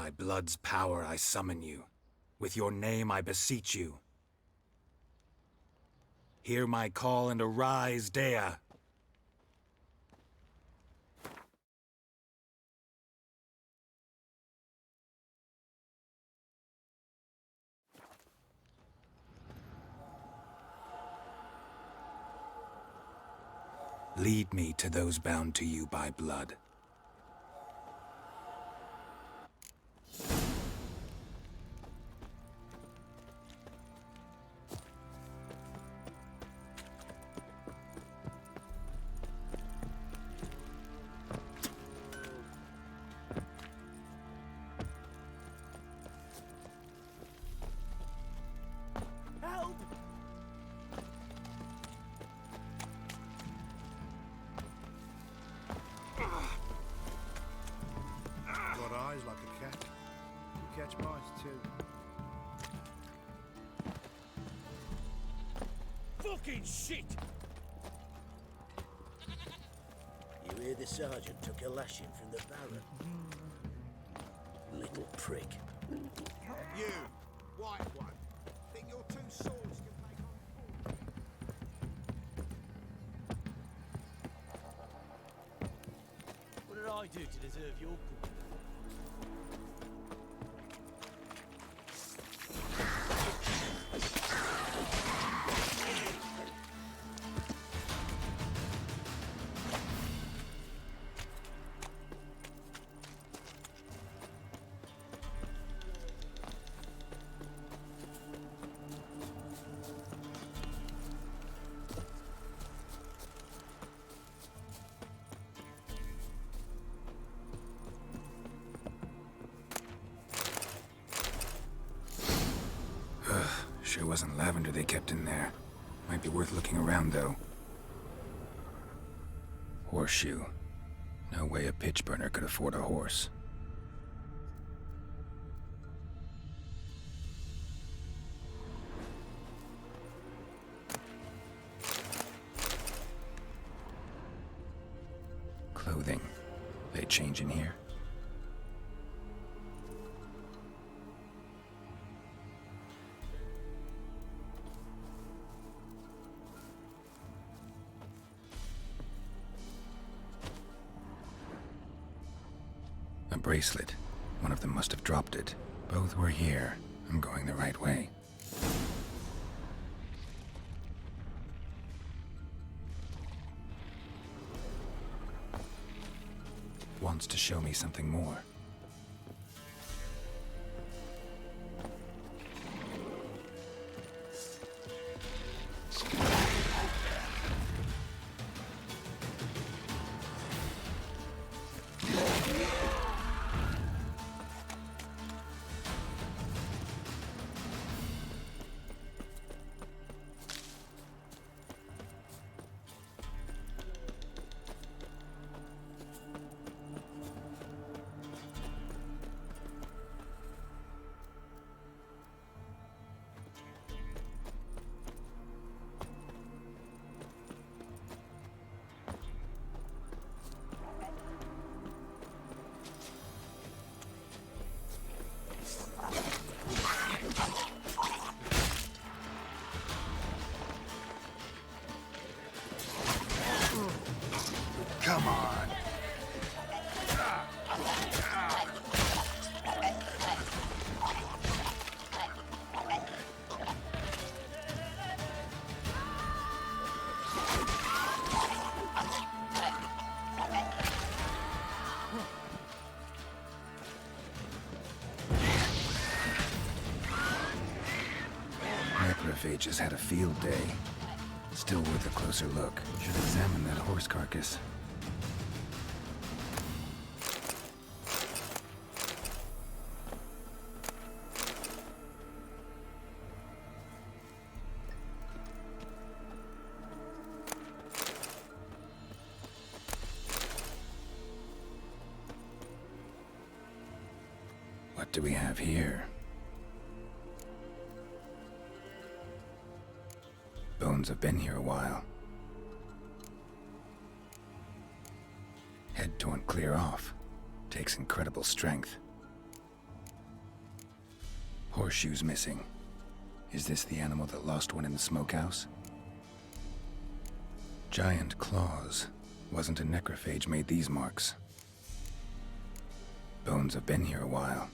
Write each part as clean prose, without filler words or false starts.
By blood's power I summon you. With your name I beseech you. Hear my call and arise, Dea! Lead me to those bound to you by blood. Got eyes like a cat. You catch mice too. Fucking shit! You hear the sergeant took a lashing from the Baron? Little prick. You, white one. Think your two swords can make on What did I do to deserve your good? Sure wasn't lavender they kept in there. Might be worth looking around, though. Horseshoe. No way a pitch burner could afford a horse. Clothing. They change in here? A bracelet. One of them must have dropped it. Both were here. I'm going the right way. Wants to show me something more. Come on. Necrophage has had a field day. Still worth a closer look. Should examine that horse carcass. What do we have here? Bones have been here a while. Head torn clear off. Takes incredible strength. Horseshoes missing. Is this the animal that lost one in the smokehouse? Giant claws. Wasn't a necrophage made these marks. Bones have been here a while.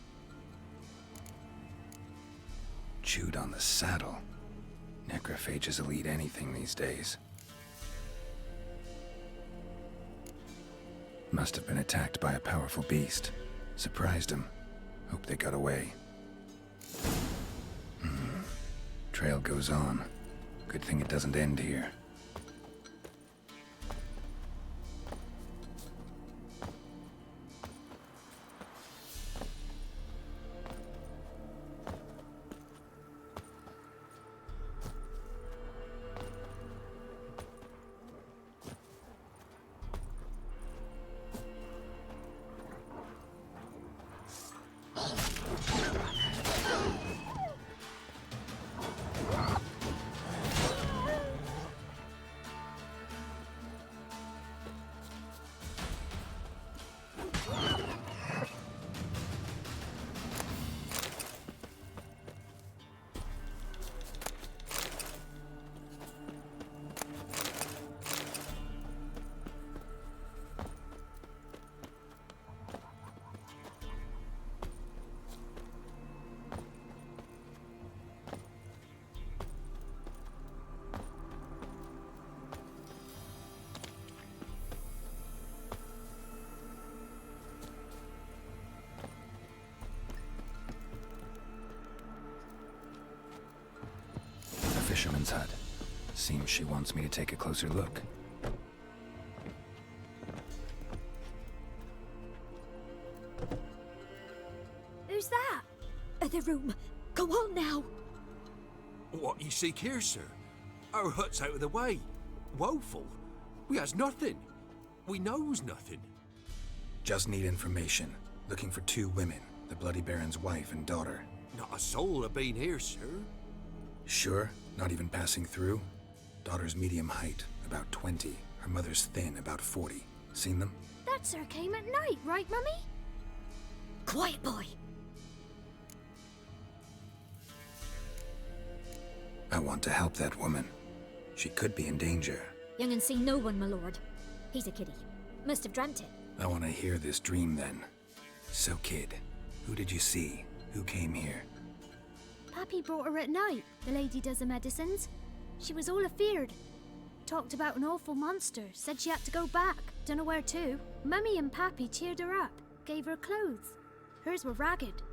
Chewed on the saddle. Necrophages will eat anything these days. Must have been attacked by a powerful beast. Surprised him. Hope they got away. Trail goes on. Good thing it doesn't end here. Fisherman's hut. Seems she wants me to take a closer look. Who's that? The room. Go on now. What you seek here, sir? Our hut's out of the way. Woeful. We has nothing. We knows nothing. Just need information. Looking for 2 women. The Bloody Baron's wife and daughter. Not a soul have been here, sir. Sure? Not even passing through? Daughter's medium height, about 20. Her mother's thin, about 40. Seen them? That sir came at night, right, Mummy? Quiet, boy. I want to help that woman. She could be in danger. Young and seen no one, my lord. He's a kiddie. Must have dreamt it. I want to hear this dream then. So, kid, who did you see? Who came here? Pappy brought her at night. The lady does the medicines. She was all afeared. Talked about an awful monster. Said she had to go back. Dunno where to. Mummy and Pappy cheered her up. Gave her clothes. Hers were ragged.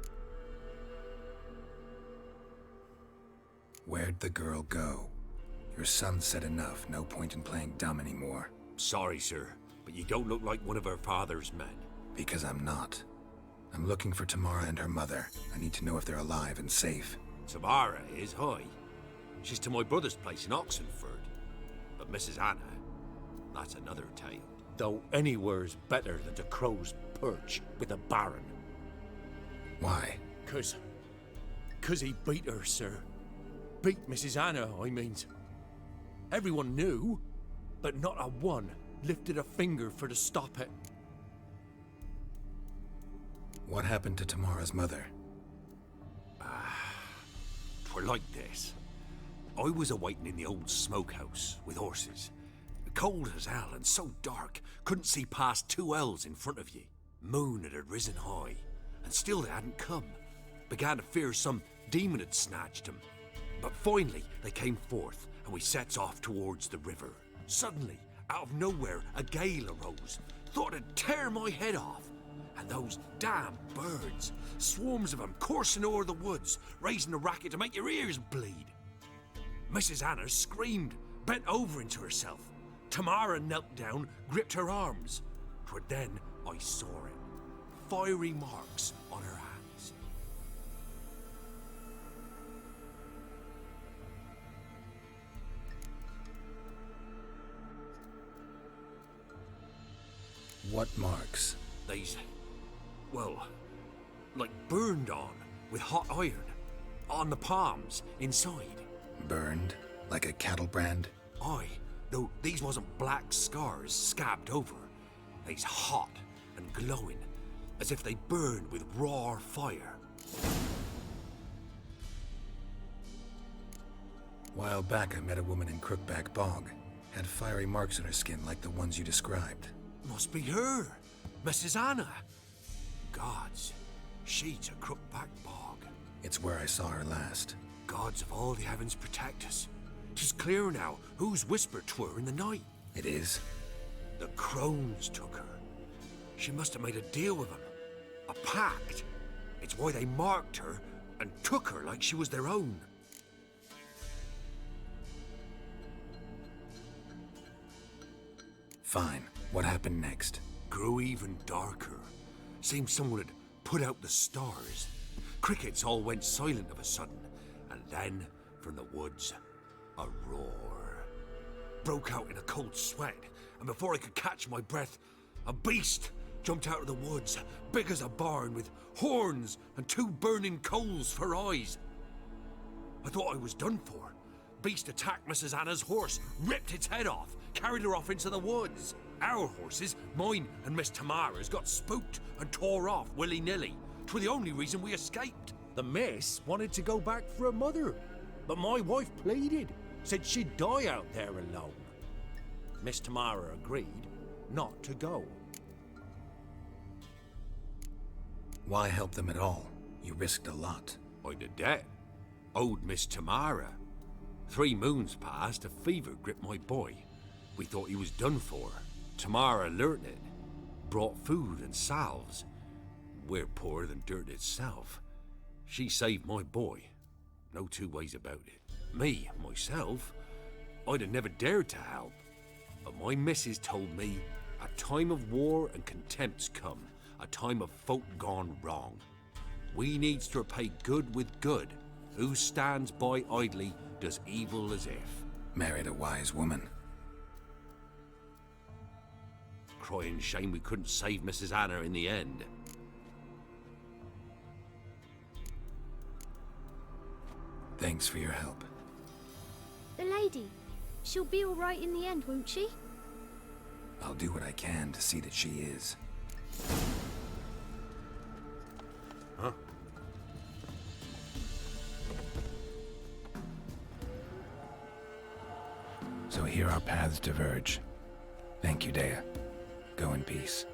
Where'd the girl go? Your son said enough. No point in playing dumb anymore. Sorry, sir, but you don't look like one of our father's men. Because I'm not. I'm looking for Tamara and her mother. I need to know if they're alive and safe. Tamara is high. She's to my brother's place in Oxenfurt. But Mrs. Anna, that's another tale. Though anywhere's better than to crow's perch with a baron. Why? 'Cause he beat her, sir. Beat Mrs. Anna, I means. Everyone knew, but not a one lifted a finger for to stop it. What happened to Tamara's mother? 'Twere like this. I was awaiting in the old smokehouse with horses. Cold as hell and so dark, couldn't see past 2 elves in front of ye. Moon had risen high, and still they hadn't come. Began to fear some demon had snatched them. But finally they came forth, and we sets off towards the river. Suddenly, out of nowhere, a gale arose. Thought it'd tear my head off. And those damn birds, swarms of them coursing o'er the woods, raising a racket to make your ears bleed. Mrs. Anna screamed, bent over into herself. Tamara knelt down, gripped her arms. 'Twere then I saw it. Fiery marks on her hands. What marks? These, well, like burned on with hot iron. On the palms, inside. Burned? Like a cattle brand? Aye, though these wasn't black scars scabbed over. They's hot and glowing, as if they burned with raw fire. While back, I met a woman in Crookback Bog. Had fiery marks on her skin like the ones you described. Must be her, Mrs. Anna. Gods, she's a Crookback Bog. It's where I saw her last. Gods of all the heavens protect us. 'Tis clear now who's whispered to her in the night. It is? The crones took her. She must have made a deal with them. A pact. It's why they marked her and took her like she was their own. Fine. What happened next? Grew even darker. Seemed someone had put out the stars. Crickets all went silent of a sudden, and then, from the woods, a roar. Broke out in a cold sweat, and before I could catch my breath, a beast jumped out of the woods, big as a barn, with horns and 2 burning coals for eyes. I thought I was done for. Beast attacked Mrs. Anna's horse, ripped its head off, carried her off into the woods. Our horses, mine and Miss Temera's, got spooked and tore off willy-nilly. 'Twere the only reason we escaped. The miss wanted to go back for her mother, but my wife pleaded, said she'd die out there alone. Miss Temera agreed not to go. Why help them at all? You risked a lot. I'd a debt. Owed Miss Temera. 3 moons passed, a fever gripped my boy. We thought he was done for. Temera learnt it. Brought food and salves. We're poorer than dirt itself. She saved my boy. No 2 ways about it. Me, myself, I'd have never dared to help. But my missus told me a time of war and contempt's come. A time of folk gone wrong. We needs to repay good with good. Who stands by idly does evil as if. Married a wise woman. Crying shame we couldn't save Mrs. Anna in the end. Thanks for your help. The lady, she'll be all right in the end, won't she? I'll do what I can to see that she is. Huh? So here our paths diverge. Thank you, Dea. Go in peace.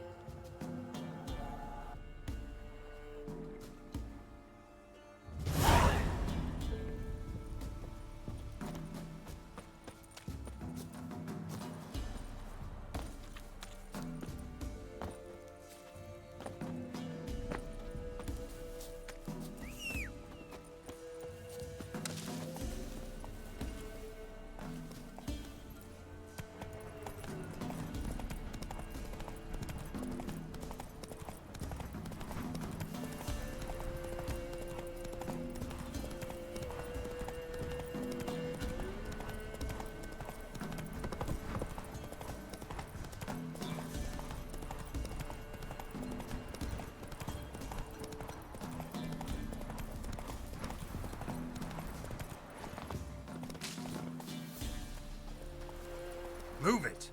Move it!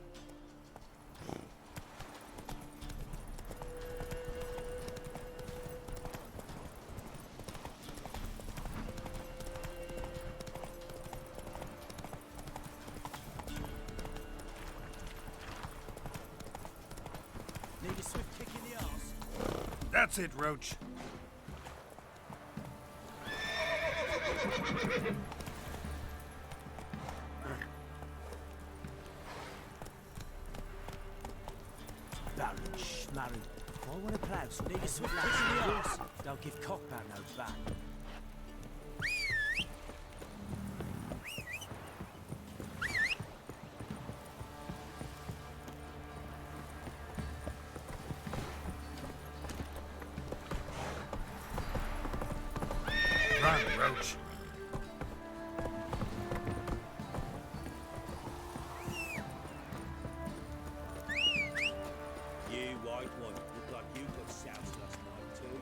Need a swift kick in the arse. That's it, Roach. Baron Schmarry. I want a plough, so need a swift kick in the arse. Don't give cockbow no back. Run, Roach. You white one, look like you got soused last night too.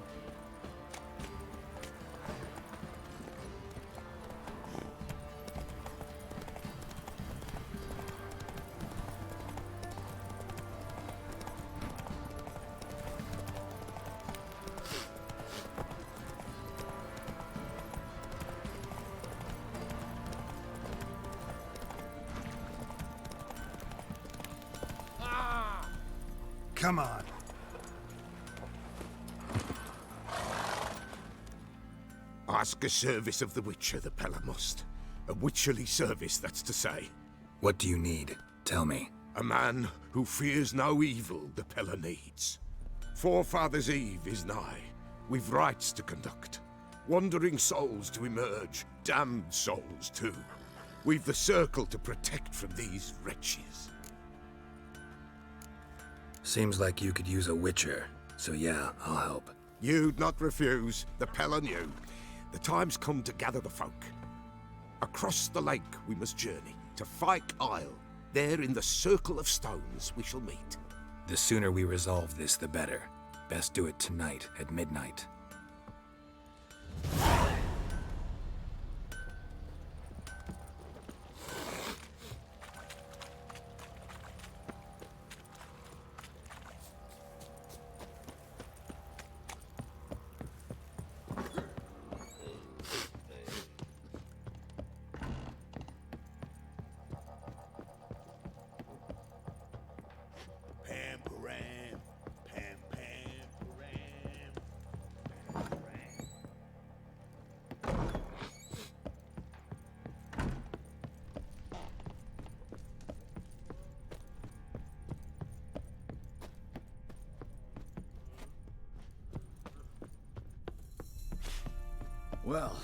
come on. Ask a service of the Witcher, the Pella must. A witcherly service, that's to say. What do you need? Tell me. A man who fears no evil the Pella needs. Forefathers' Eve is nigh. We've rites to conduct. Wandering souls to emerge. Damned souls, too. We've the circle to protect from these wretches. Seems like you could use a witcher, so yeah, I'll help. You'd not refuse. The Pella knew. The time's come to gather the folk. Across the lake we must journey, to Fyke Isle. There in the circle of stones we shall meet. The sooner we resolve this, the better. Best do it tonight at midnight. Well.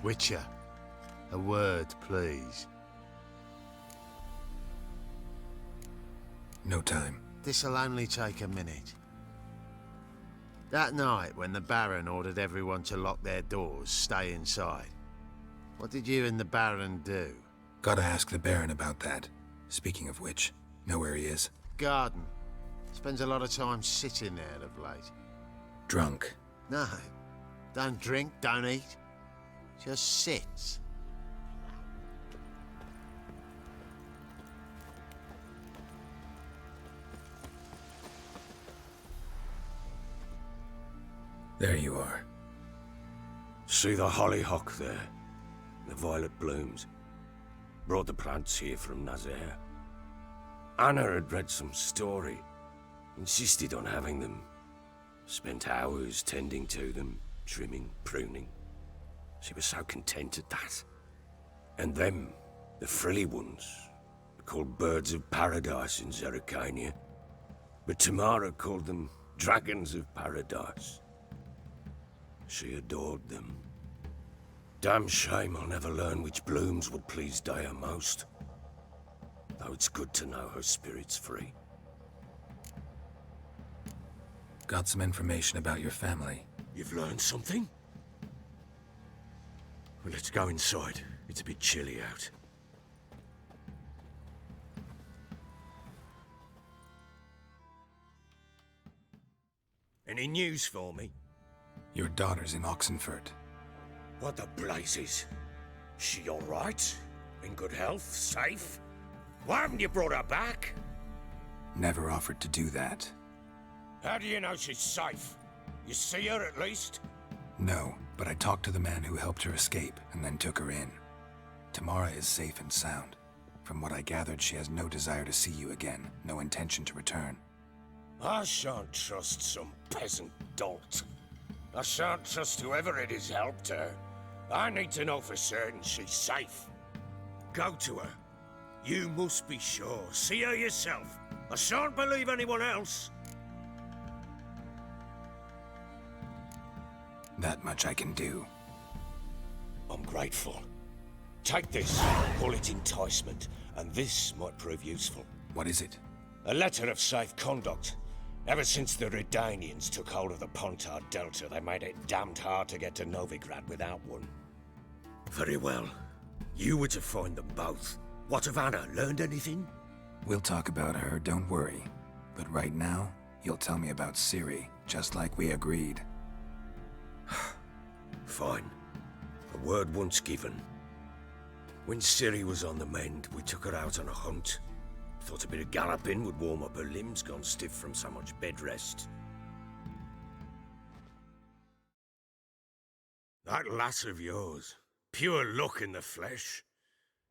Witcher, a word, please. No time. This'll only take a minute. That night, when the Baron ordered everyone to lock their doors, stay inside, what did you and the Baron do? Gotta ask the Baron about that. Speaking of which, know where he is? Garden. Spends a lot of time sitting there of late. Drunk. No. Don't drink, don't eat. Just sits. There you are. See the hollyhock there? The violet blooms. Brought the plants here from Nazaire. Anna had read some story. Insisted on having them. Spent hours tending to them, trimming, pruning. She was so content at that. And them, the frilly ones, are called birds of paradise in Zerrikania. But Tamara called them dragons of paradise. She adored them. Damn shame I'll never learn which blooms would please Daya most. Though it's good to know her spirit's free. Got some information about your family. You've learned something? Well, let's go inside. It's a bit chilly out. Any news for me? Your daughter's in Oxenfurt. What the blazes? She all right? In good health? Safe? Why haven't you brought her back? Never offered to do that. How do you know she's safe? You see her at least? No, but I talked to the man who helped her escape and then took her in. Tamara is safe and sound. From what I gathered, she has no desire to see you again, no intention to return. I shan't trust some peasant dolt. I shan't trust whoever it is helped her. I need to know for certain she's safe. Go to her. You must be sure. See her yourself. I shan't believe anyone else. That much I can do. I'm grateful. Take this, call it enticement, and this might prove useful. What is it? A letter of safe conduct. Ever since the Redanians took hold of the Pontard Delta, they made it damned hard to get to Novigrad without one. Very well. You were to find them both. What of Anna? Learned anything? We'll talk about her, don't worry. But right now, you'll tell me about Ciri, just like we agreed. Fine. A word once given. When Ciri was on the mend, we took her out on a hunt. Thought a bit of galloping would warm up her limbs, gone stiff from so much bed rest. That lass of yours, pure luck in the flesh.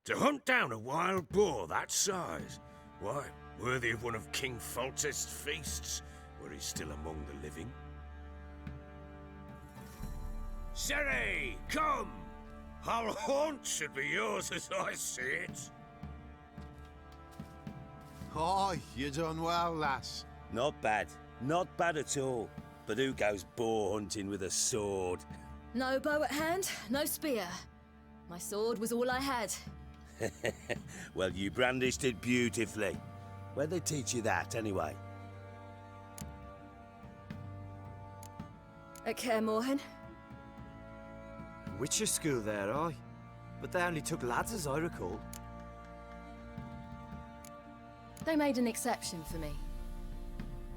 To hunt down a wild boar that size, why, worthy of one of King Foltest's feasts, were he still among the living. Ciri, come! Our haunt should be yours as I see it. Oh, you done well, lass. Not bad. Not bad at all. But who goes boar hunting with a sword? No bow at hand, no spear. My sword was all I had. Well, you brandished it beautifully. Where'd they teach you that, anyway? At Kaer Morhen. Witcher school there, aye. But they only took lads, as I recall. They made an exception for me.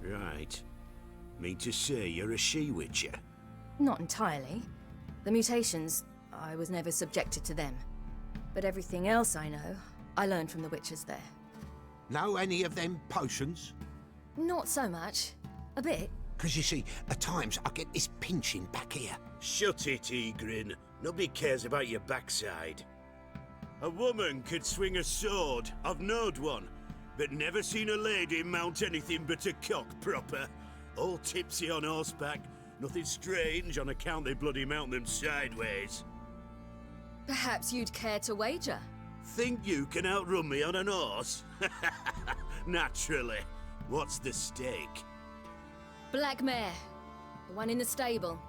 Right. Mean to say you're a she-witcher? Not entirely. The mutations, I was never subjected to them. But everything else I know, I learned from the witches there. Know any of them potions? Not so much. A bit. Because you see, at times I get this pinching back here. Shut it, Egrin. Nobody cares about your backside. A woman could swing a sword. I've knowed one. But never seen a lady mount anything but a cock proper. All tipsy on horseback. Nothing strange on account they bloody mount them sideways. Perhaps you'd care to wager? Think you can outrun me on an horse? Naturally. What's the stake? Black mare. The one in the stable.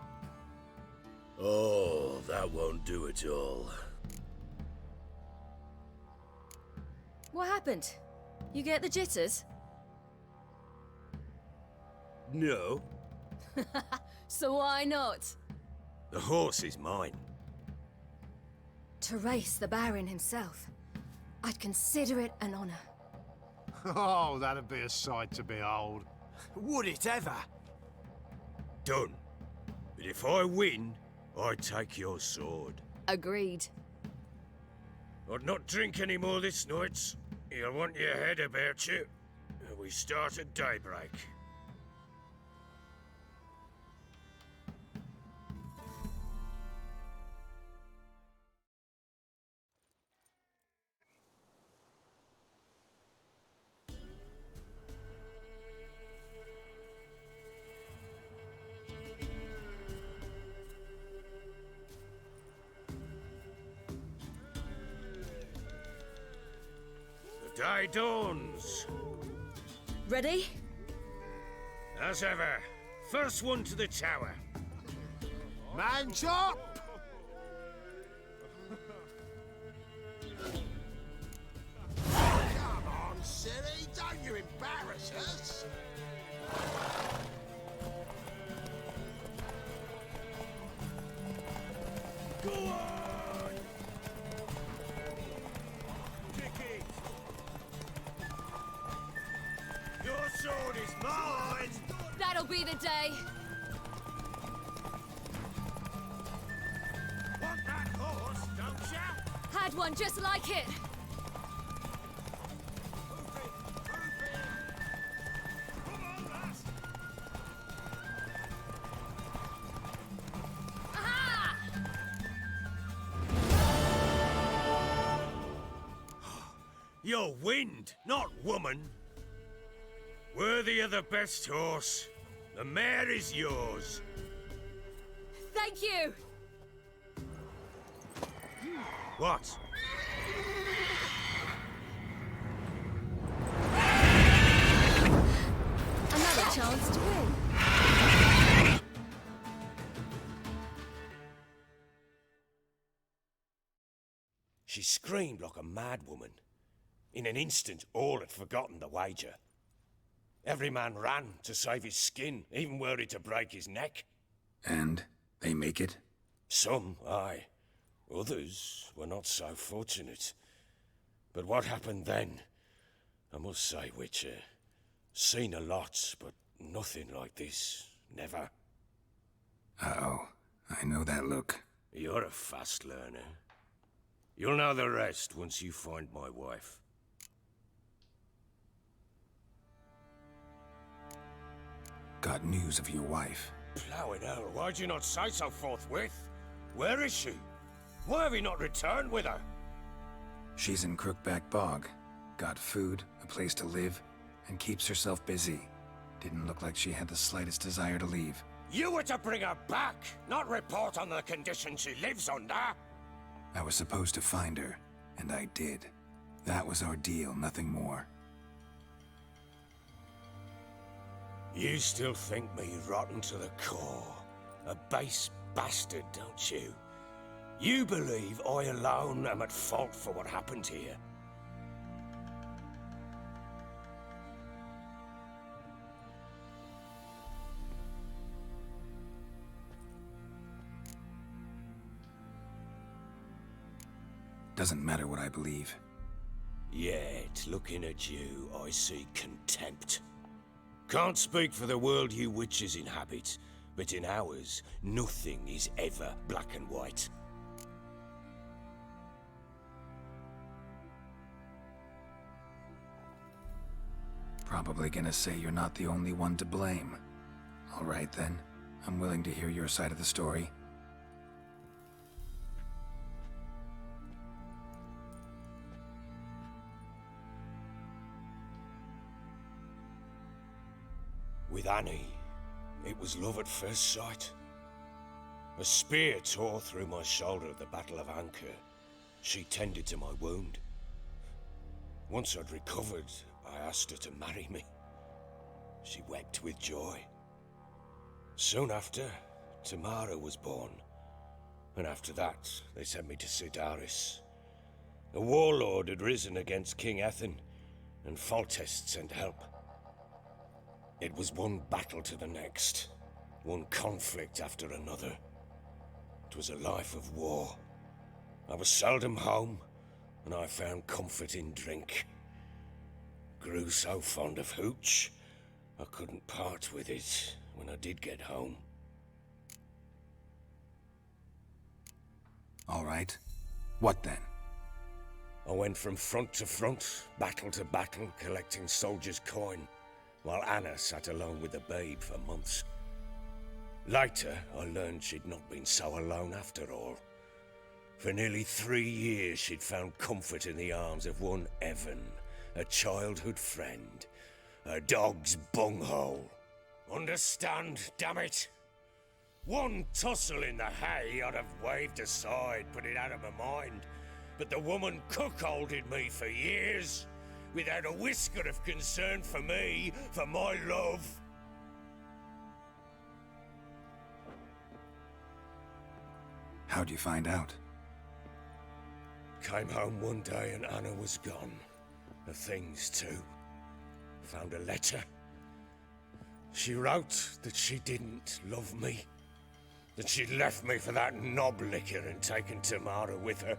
Oh, that won't do it all. What happened? You get the jitters? No. So why not? The horse is mine. To race the Baron himself. I'd consider it an honor. Oh, that'd be a sight to behold. Would it ever? Done. But if I win, I take your sword. Agreed. I'd not drink any more this night. You'll want your head about you. We start at daybreak. Day dawns. Ready? As ever, first one to the tower. Man's up! Come on, Ciri, don't you embarrass us. Go on! Kick it! Your sword is mine! That'll be the day. Want that horse, don't ya? Had one just like it. Come on, lass! Aha! You're wind, not woman. Worthy of the best horse. The mare is yours. Thank you. What? Another chance to win. She screamed like a mad woman. In an instant, all had forgotten the wager. Every man ran to save his skin, even were he to break his neck. And they make it? Some, aye. Others were not so fortunate. But what happened then? I must say, Witcher, seen a lot, but nothing like this. Never. Uh-oh. I know that look. You're a fast learner. You'll know the rest once you find my wife. Got news of your wife. Plowing hell, why'd you not say so forthwith? Where is she? Why have you not returned with her? She's in Crookback Bog. Got food, a place to live, and keeps herself busy. Didn't look like she had the slightest desire to leave. You were to bring her back, not report on the condition she lives under. I was supposed to find her, and I did. That was our deal, nothing more. You still think me rotten to the core. A base bastard, don't you? You believe I alone am at fault for what happened here. Doesn't matter what I believe. Yet, looking at you, I see contempt. Can't speak for the world you witches inhabit, but in ours, nothing is ever black and white. Probably gonna say you're not the only one to blame. All right then, I'm willing to hear your side of the story. With Annie, it was love at first sight. A spear tore through my shoulder at the Battle of Anchor. She tended to my wound. Once I'd recovered, I asked her to marry me. She wept with joy. Soon after, Temeria was born. And after that, they sent me to Sidaris. A warlord had risen against King Ethan, and Foltest sent help. It was one battle to the next, one conflict after another. It was a life of war. I was seldom home, and I found comfort in drink. Grew so fond of hooch, I couldn't part with it when I did get home. All right. What then? I went from front to front, battle to battle, collecting soldiers' coin, while Anna sat alone with the babe for months. Later, I learned she'd not been so alone after all. For nearly 3 years, she'd found comfort in the arms of one Evan, a childhood friend, a dog's bunghole. Understand, damn it? One tussle in the hay I'd have waved aside, put it out of my mind, but the woman cuckolded me for years, without a whisker of concern for me, for my love. How'd you find out? Came home one day and Anna was gone. Her things too. Found a letter. She wrote that she didn't love me. That she'd left me for that knob licker and taken Temeria with her.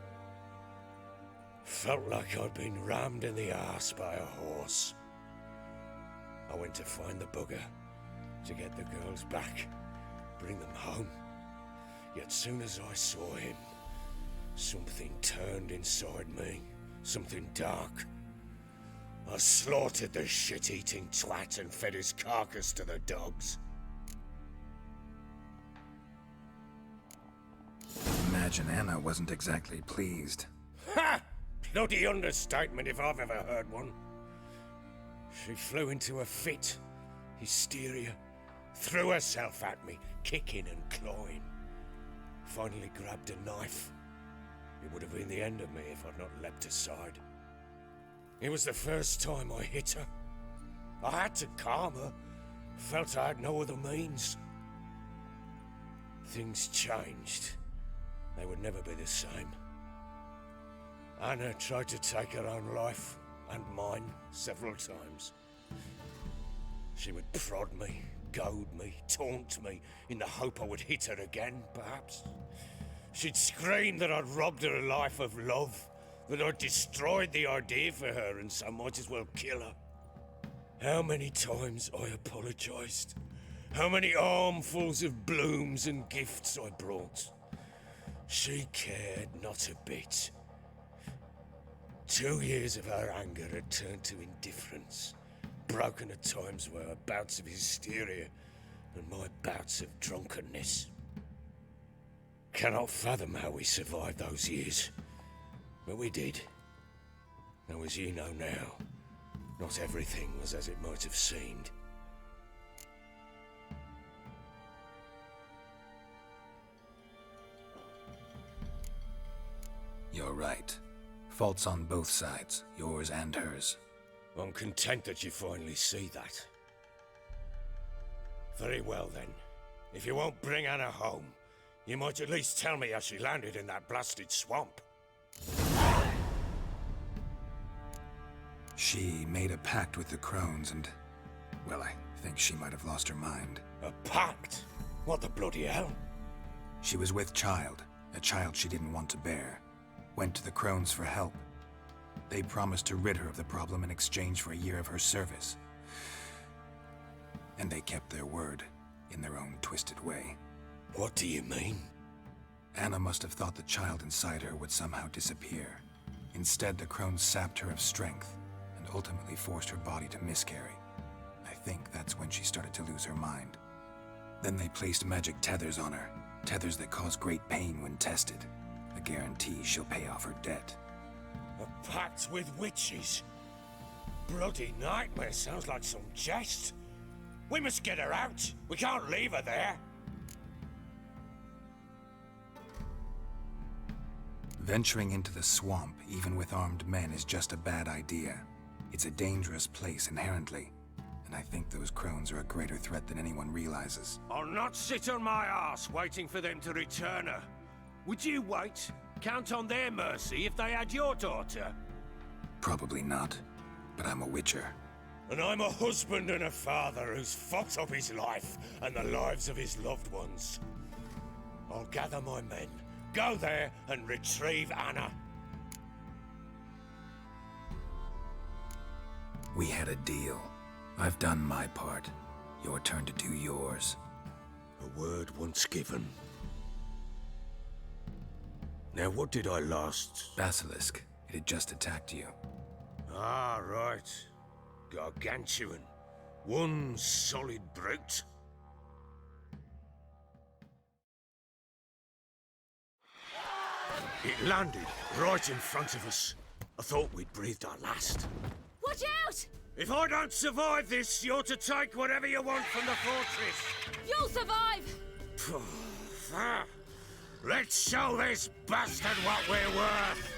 Felt like I'd been rammed in the arse by a horse. I went to find the bugger, to get the girls back, bring them home. Yet soon as I saw him, something turned inside me, something dark. I slaughtered the shit-eating twat and fed his carcass to the dogs. Imagine Anna wasn't exactly pleased. Ha! Bloody understatement if I've ever heard one. She flew into a fit, hysteria, threw herself at me, kicking and clawing. Finally grabbed a knife. It would have been the end of me if I'd not leapt aside. It was the first time I hit her. I had to calm her. Felt I had no other means. Things changed. They would never be the same. Anna tried to take her own life, and mine, several times. She would prod me, goad me, taunt me, in the hope I would hit her again, perhaps. She'd scream that I'd robbed her a life of love, that I'd destroyed the idea for her, and so might as well kill her. How many times I apologized. How many armfuls of blooms and gifts I brought. She cared not a bit. 2 years of her anger had turned to indifference, broken at times by her bouts of hysteria and my bouts of drunkenness. Cannot fathom how we survived those years, but we did. Though as you know now, not everything was as it might have seemed. You're right. Faults on both sides, yours and hers. I'm content that you finally see that. Very well then. If you won't bring Anna home, you might at least tell me how she landed in that blasted swamp. She made a pact with the crones and... well, I think she might have lost her mind. A pact? What the bloody hell? She was with child, a child she didn't want to bear. Went to the crones for help. They promised to rid her of the problem in exchange for a year of her service. And they kept their word, in their own twisted way. What do you mean? Anna must have thought the child inside her would somehow disappear. Instead, the crones sapped her of strength, and ultimately forced her body to miscarry. I think that's when she started to lose her mind. Then they placed magic tethers on her, tethers that cause great pain when tested. A guarantee she'll pay off her debt. A pact with witches? Bloody nightmare, sounds like some jest. We must get her out. We can't leave her there. Venturing into the swamp, even with armed men, is just a bad idea. It's a dangerous place inherently, and I think those crones are a greater threat than anyone realizes. I'll not sit on my arse waiting for them to return her. Would you wait? Count on their mercy if they had your daughter? Probably not, but I'm a witcher. And I'm a husband and a father who's fucked up his life and the lives of his loved ones. I'll gather my men, go there and retrieve Anna. We had a deal. I've done my part. Your turn to do yours. A word once given. Now, what did I last... Basilisk. It had just attacked you. Ah, right. Gargantuan. One solid brute. It landed right in front of us. I thought we'd breathed our last. Watch out! If I don't survive this, you're to take whatever you want from the fortress. You'll survive! Let's show this bastard what we're worth!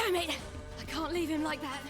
Damn it! I can't leave him like that.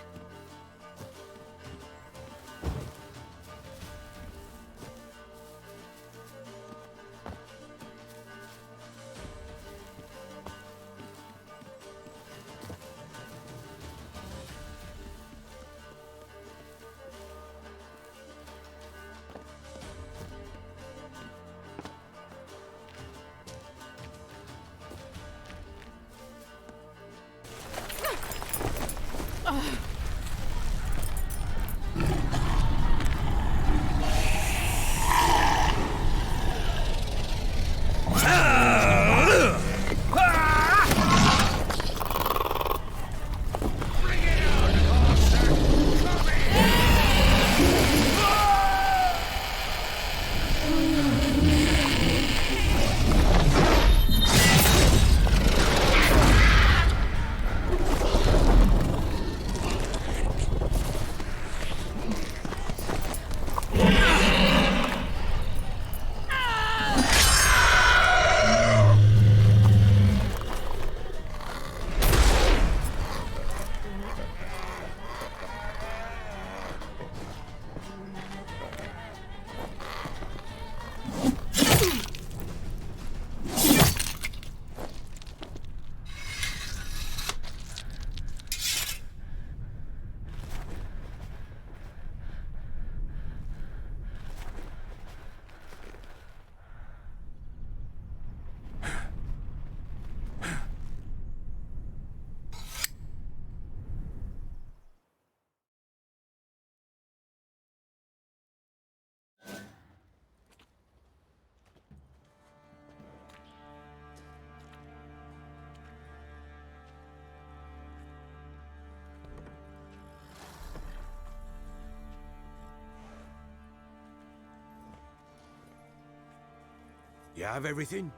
You have everything?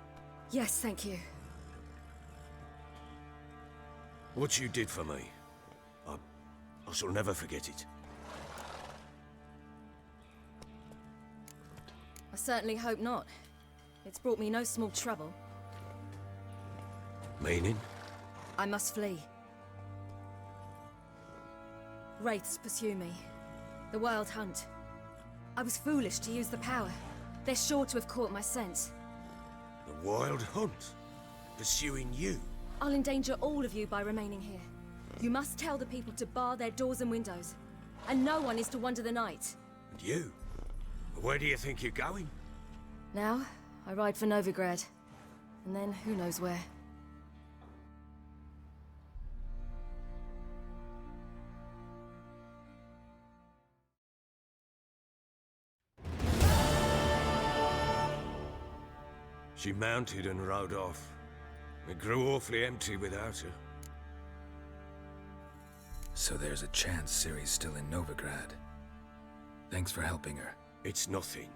Yes, thank you. What you did for me, I shall never forget it. I certainly hope not. It's brought me no small trouble. Meaning? I must flee. Wraiths pursue me. The Wild Hunt. I was foolish to use the power. They're sure to have caught my scent. The Wild Hunt? Pursuing you? I'll endanger all of you by remaining here. You must tell the people to bar their doors and windows. And no one is to wander the night. And you? Where do you think you're going? Now, I ride for Novigrad. And then, who knows where. She mounted and rode off. It grew awfully empty without her. So there's a chance Ciri's still in Novigrad. Thanks for helping her. It's nothing.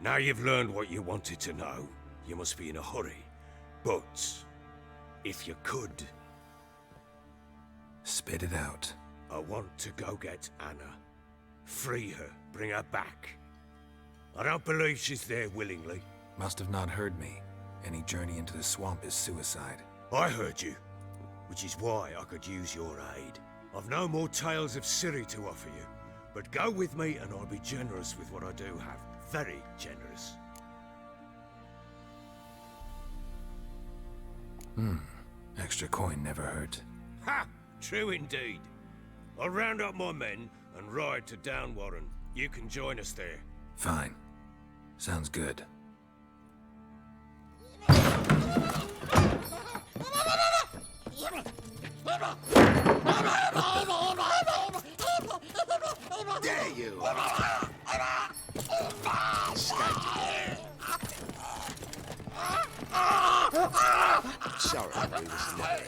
Now you've learned what you wanted to know, you must be in a hurry. But, if you could... Spit it out. I want to go get Anna. Free her, bring her back. I don't believe she's there willingly. Must have not heard me. Any journey into the swamp is suicide. I heard you, which is why I could use your aid. I've no more tales of Ciri to offer you, but go with me and I'll be generous with what I do have. Very generous. Extra coin never hurt. Ha! True indeed. I'll round up my men and ride to Downwarren. You can join us there. Fine. Sounds good. There you are! Sorry, we was never.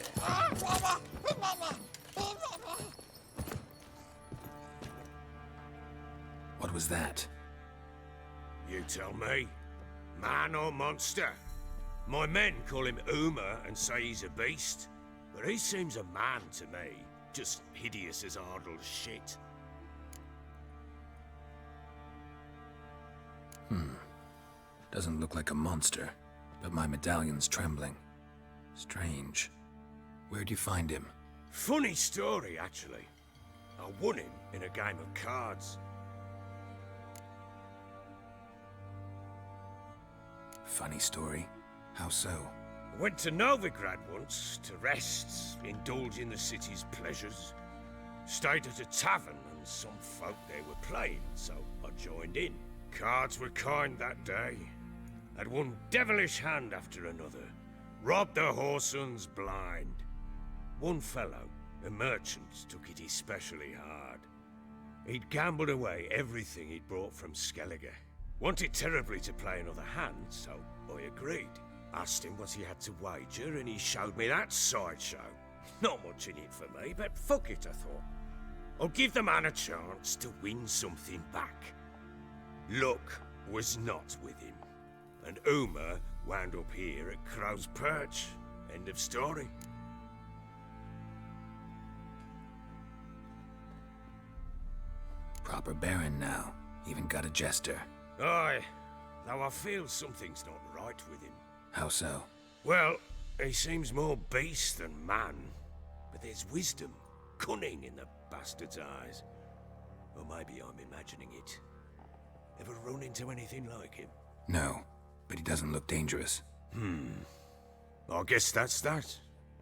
What was that? You tell me. Man or monster? My men call him Uma and say he's a beast, but he seems a man to me. Just hideous as Ardle's shit. Doesn't look like a monster, but my medallion's trembling. Strange. Where'd you find him? Funny story, actually. I won him in a game of cards. Funny story? How so? I went to Novigrad once to rest, indulge in the city's pleasures. Stayed at a tavern and some folk there were playing, so I joined in. Cards were kind that day. Had one devilish hand after another. Robbed the whoresun's blind. One fellow, a merchant, took it especially hard. He'd gambled away everything he'd brought from Skellige. Wanted terribly to play another hand, so I agreed. Asked him what he had to wager, and he showed me that sideshow. Not much in it for me, but fuck it, I thought. I'll give the man a chance to win something back. Luck was not with him, and Emhyr wound up here at Crow's Perch. End of story. Proper baron now. Even got a jester. Aye, though I feel something's not right with him. How so? Well, he seems more beast than man, but there's wisdom, cunning in the bastard's eyes. Or maybe I'm imagining it. Ever run into anything like him? No, but he doesn't look dangerous. I guess that's that.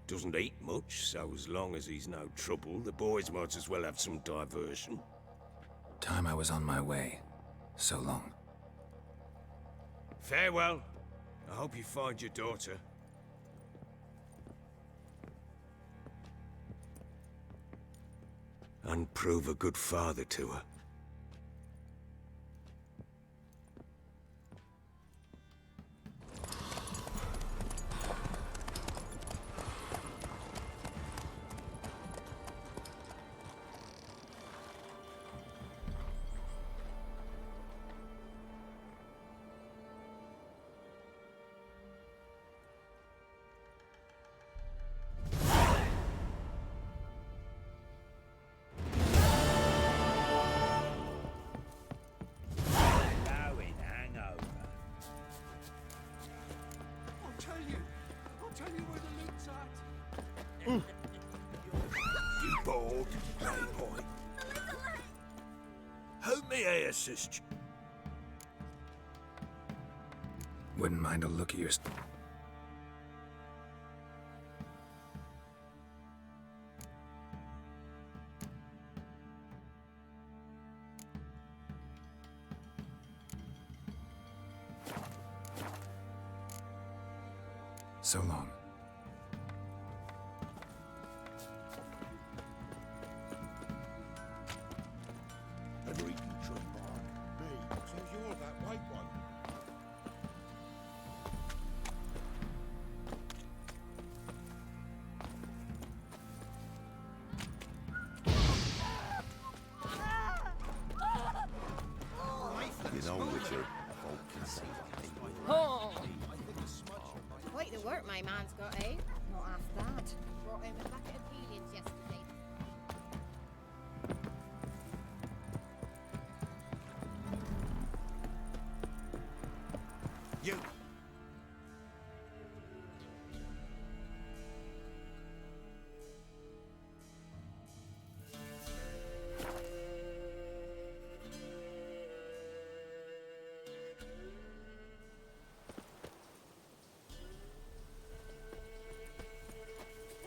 Doesn't eat much, so as long as he's no trouble, the boys might as well have some diversion. Time I was on my way. So long. Farewell. I hope you find your daughter. And prove a good father to her. You bold, playboy. How may I assist you? Wouldn't mind a look at your... So long. So you're that white one. You know, Witcher, folk can see. Oh! Quite the work my man's got, eh? Not half that. Brought him a bucket of peelings yesterday. You!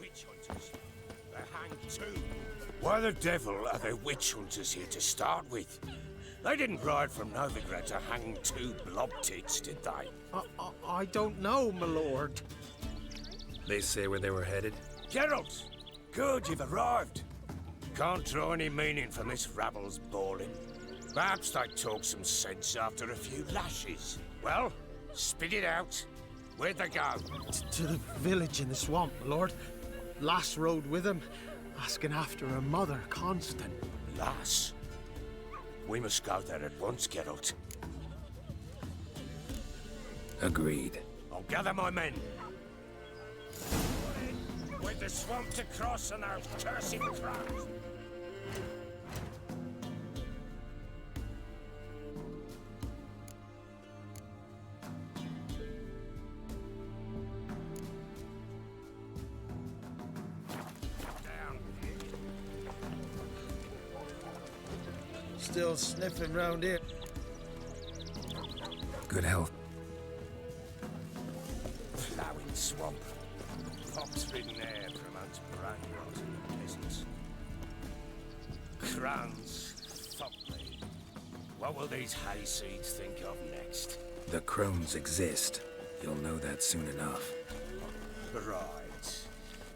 Witch hunters. They're hanged too. Why the devil are there witch hunters here to start with? They didn't ride from Novigrad to hang two blob tits, did they? I don't know, my lord. They say where they were headed? Geralt! Good, you've arrived. Can't draw any meaning from this rabble's bawling. Perhaps they talk some sense after a few lashes. Well, spit it out. Where'd they go? To the village in the swamp, my lord. Lass rode with him, asking after her mother, Constant. Lass? We must go there at once, Geralt. Agreed. I'll gather my men. With the swamp to cross and our cursing crows. Down. Still sniffing round here. Good health. Ploughing swamp. Fox-ridden air promotes brain rot in the peasants. Crowns, Fopney. What will these hayseeds think of next? The crones exist. You'll know that soon enough. Right.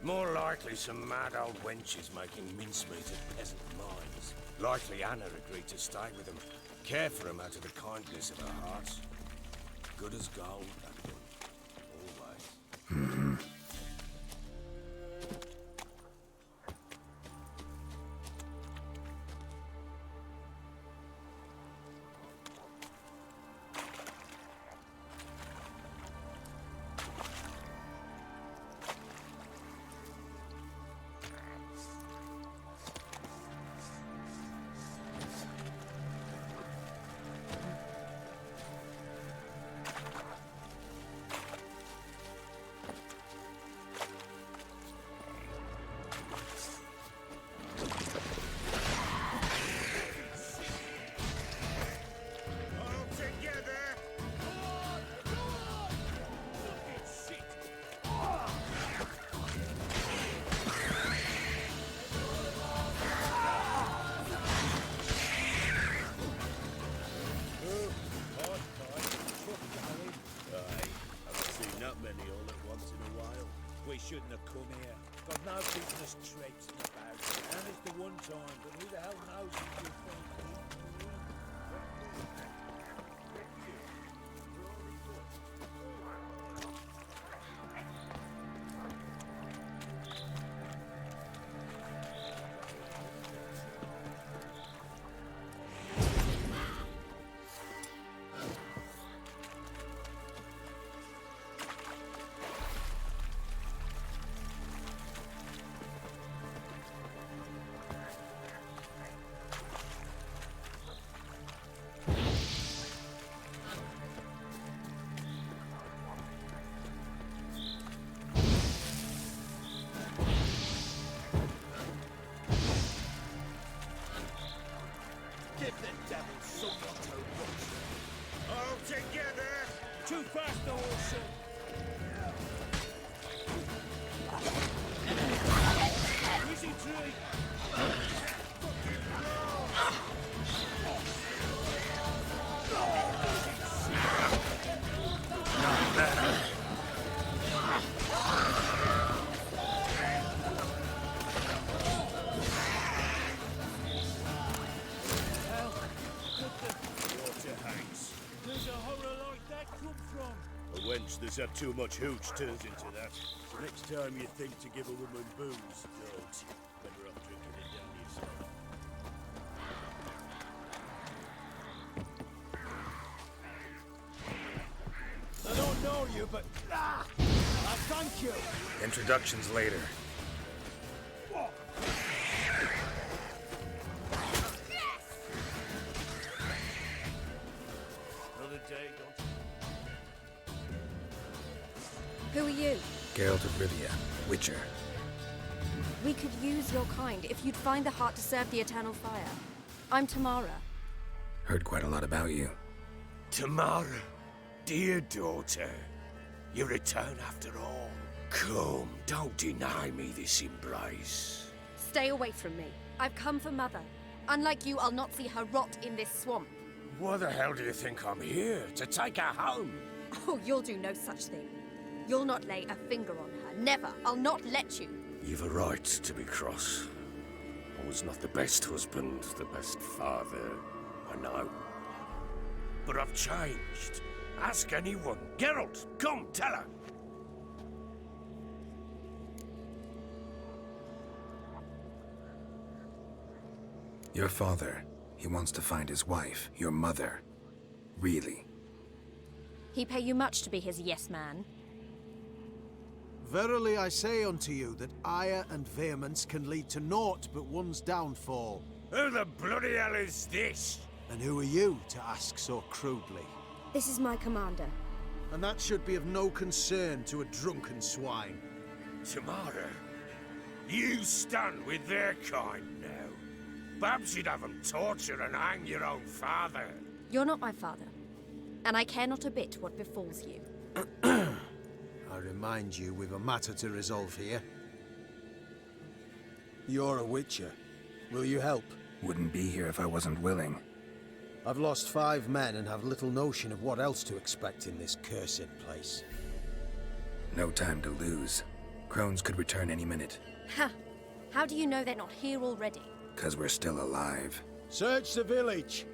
More likely some mad old wenches making mincemeat of peasant minds. Likely Anna agreed to stay with them, care for them out of the kindness of her heart. Good as gold, that one. Always. Shouldn't have come here. Got no business traipsing about. And it's the one time, but who the hell knows if you'll find too fast, the horse. Easy tree. Wench that's had too much hooch turns into that. So next time you think to give a woman booze, don't. Better off drinking it down yourself. I don't know you, but I thank you. Introductions later. Another day, don't. Who are you? Geralt of Rivia, Witcher. We could use your kind if you'd find the heart to serve the Eternal Fire. I'm Tamara. Heard quite a lot about you. Tamara, dear daughter, you return after all. Come, don't deny me this embrace. Stay away from me. I've come for Mother. Unlike you, I'll not see her rot in this swamp. Why the hell do you think I'm here? To take her home? Oh, you'll do no such thing. You'll not lay a finger on her. Never. I'll not let you. You've a right to be cross. I was not the best husband, the best father, I know. But I've changed. Ask anyone. Geralt, come, tell her. Your father, he wants to find his wife, your mother. Really? He pay you much to be his yes man. Verily I say unto you that ire and vehemence can lead to naught but one's downfall. Who the bloody hell is this? And who are you to ask so crudely? This is my commander. And that should be of no concern to a drunken swine. Tamara, you stand with their kind now. Perhaps you'd have them torture and hang your own father. You're not my father, and I care not a bit what befalls you. I remind you, we've a matter to resolve here. You're a witcher. Will you help? Wouldn't be here if I wasn't willing. I've lost 5 men and have little notion of what else to expect in this cursed place. No time to lose. Crones could return any minute. Ha! How do you know they're not here already? 'Cause we're still alive. Search the village!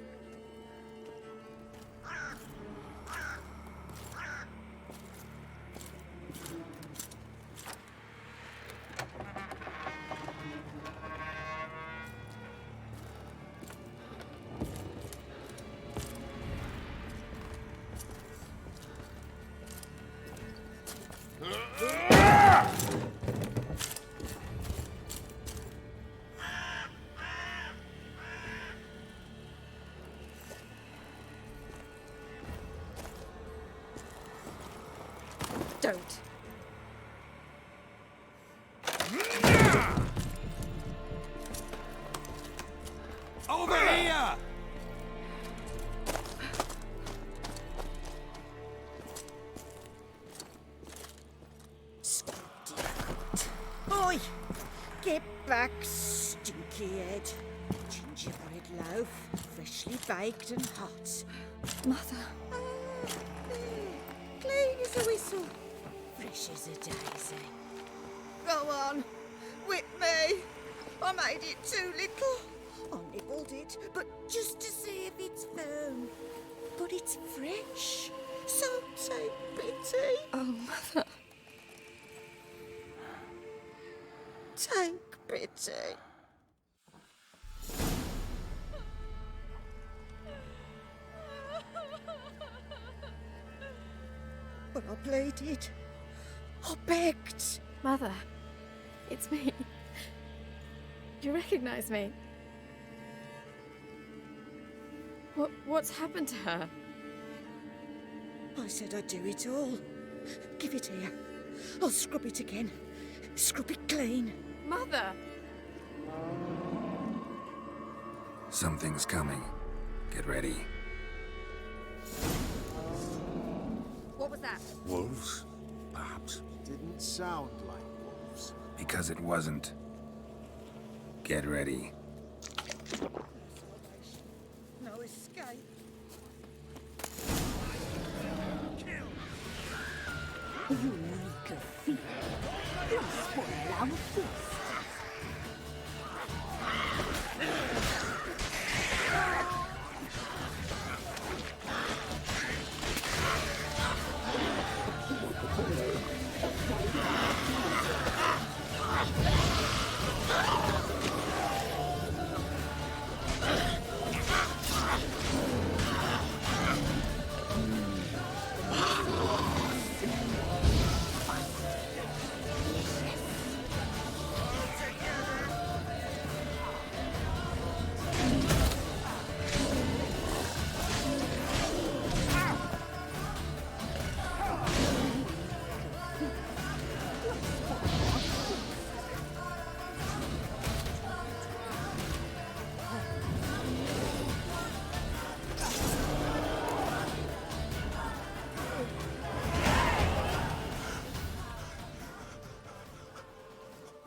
Don't. Over here! Oi! Get back, stinky head. Gingerbread loaf, freshly baked and hot. Mother. There. Clean as a whistle. Fresh as a daisy. Go on. Whip me. I made it too little. I nibbled it, but just to see if it's firm. But it's fresh. So take pity. Oh, Mother. Take pity. But I pleaded. I begged. Mother, it's me. You recognize me? What's happened to her? I said I'd do it all. Give it here. I'll scrub it again. Scrub it clean. Mother! Something's coming. Get ready. What was that? Wolves, perhaps. Didn't sound like wolves. Because it wasn't. Get ready. No escape. You reek of fear. You'll spoil our feast.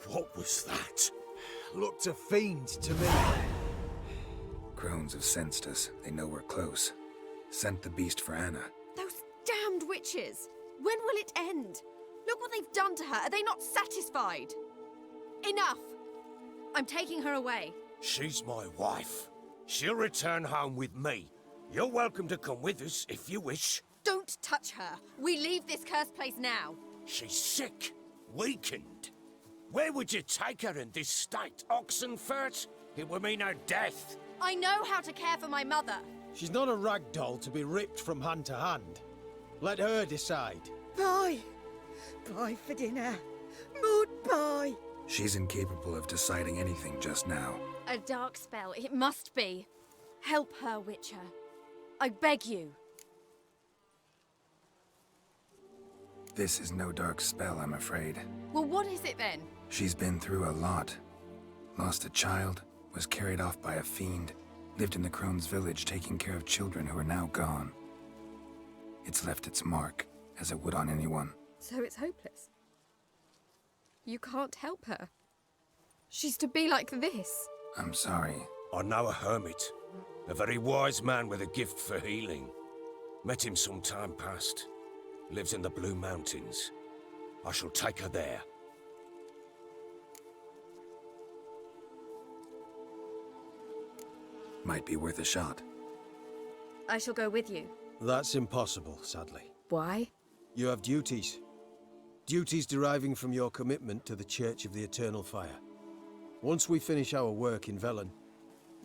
What was that? Looked a fiend to me. Crones have sensed us. They know we're close. Sent the beast for Anna. Those damned witches! When will it end? Look what they've done to her. Are they not satisfied? Enough! I'm taking her away. She's my wife. She'll return home with me. You're welcome to come with us if you wish. Don't touch her. We leave this cursed place now. She's sick, weakened. Where would you take her in this state? Oxenfurt? It would mean her death. I know how to care for my mother. She's not a rag doll to be ripped from hand to hand. Let her decide. Bye. Bye for dinner. Mood bye. She's incapable of deciding anything just now. A dark spell, it must be. Help her, Witcher. I beg you. This is no dark spell, I'm afraid. Well, what is it then? She's been through a lot. Lost a child, Was carried off by a fiend. Lived in the crone's village taking care of children who are now gone. It's left its mark, as it would on anyone. So it's hopeless. You can't help her. She's to be like this. I'm sorry. I know a hermit. A very wise man with a gift for healing. Met him some time past. Lives in the Blue Mountains. I shall take her there. Might be worth a shot. I shall go with you. That's impossible, sadly. Why? You have duties. Duties deriving from your commitment to the Church of the Eternal Fire. Once we finish our work in Velen,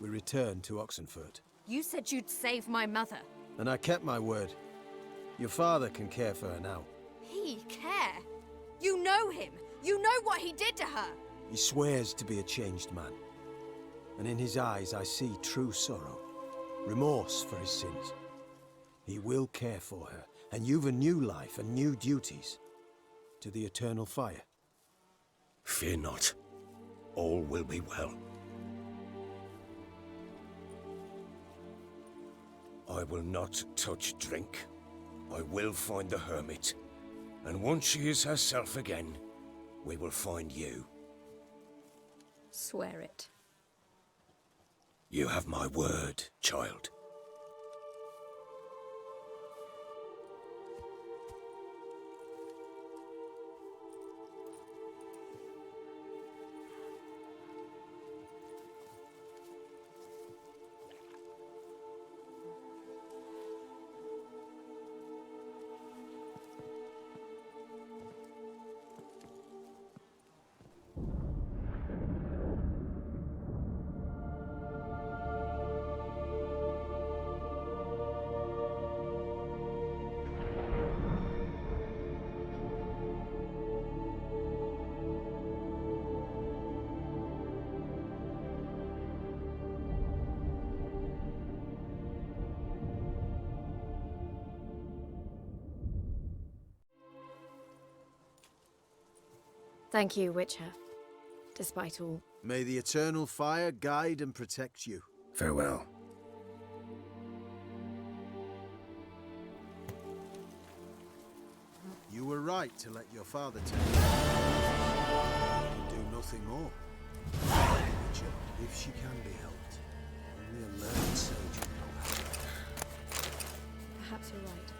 we return to Oxenfurt. You said you'd save my mother. And I kept my word. Your father can care for her now. He care? You know him. You know what he did to her. He swears to be a changed man. And in his eyes I see true sorrow. Remorse for his sins. He will care for her, and you've a new life and new duties. To the Eternal Fire. Fear not. All will be well. I will not touch drink. I will find the hermit. And once she is herself again, we will find you. Swear it. You have my word, child. Thank you, Witcher. Despite all. May the Eternal Fire guide and protect you. Farewell. You were right to let your father take you. You can do nothing more. Witcher, if she can be helped, only a learned sage will know how. Perhaps you're right.